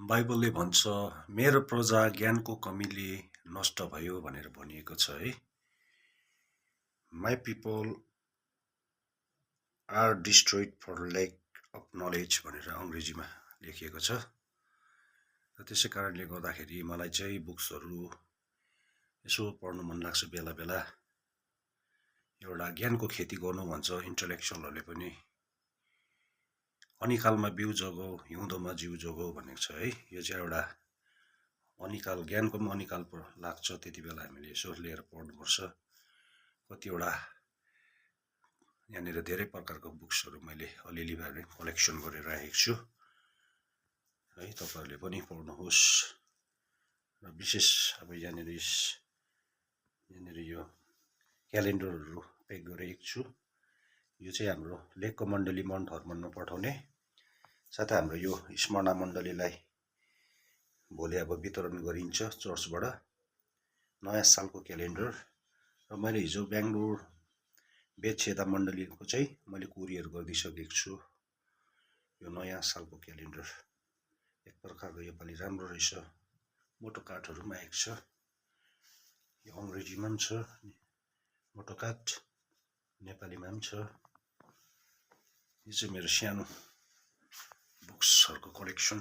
बाइबलले भन्छ मेरो प्रजा ज्ञानको कमीले नष्ट भयो भनेर भनिएको छ है। My people are destroyed for lack of knowledge भनेर अङ्ग्रेजीमा लेखिएको छ। र त्यसै कारणले गर्दाखेरि मलाई चाहिँ बुक्सहरू यसो पढ्नु मन लाग्छ बेला बेला। एउटा ज्ञानको खेती गर्नु भन्छ इन्टलेक्चुअलहरूले पनि। अनिकालमा बिउ जोगौ हिउँदोमा जिउ जोगौ भनेको छ है। यो चाहिँ एउटा अनिकाल ज्ञानको पनि अनिकाल लाग्छ, त्यति बेला हामीले यसो लिएर पढ्नुपर्छ। कतिवटा यहाँनिर धेरै प्रकारको बुक्सहरू मैले अलिअलि भए कलेक्सन गरेर राखेको छु है, तपाईँहरूले पनि पढ्नुहोस्। र विशेष अब यहाँनिर यो क्यालेन्डरहरू पेक गरेको छु। यो चाहिँ हाम्रो लेखको मण्डली माउन्ट हर्मनमा पठाउने, साथै हाम्रो यो स्मरणा मण्डलीलाई भोलि अब वितरण गरिन्छ चर्चबाट नयाँ सालको क्यालेन्डर। र मैले हिजो बेङ्गलोर बेच्छेदा मण्डलीको चाहिँ मैले कुरियर गरिदिइसकेको छु यो नयाँ सालको क्यालेन्डर। एक प्रकारको योपालि राम्रो रहेछ, मोटो काठहरू पनि आएको छ, यो अङ्ग्रेजीमा पनि छ मोटो काठ, नेपालीमा पनि छ। यो चाहिँ मेरो सानो बुक्सहरूको कलेक्सन।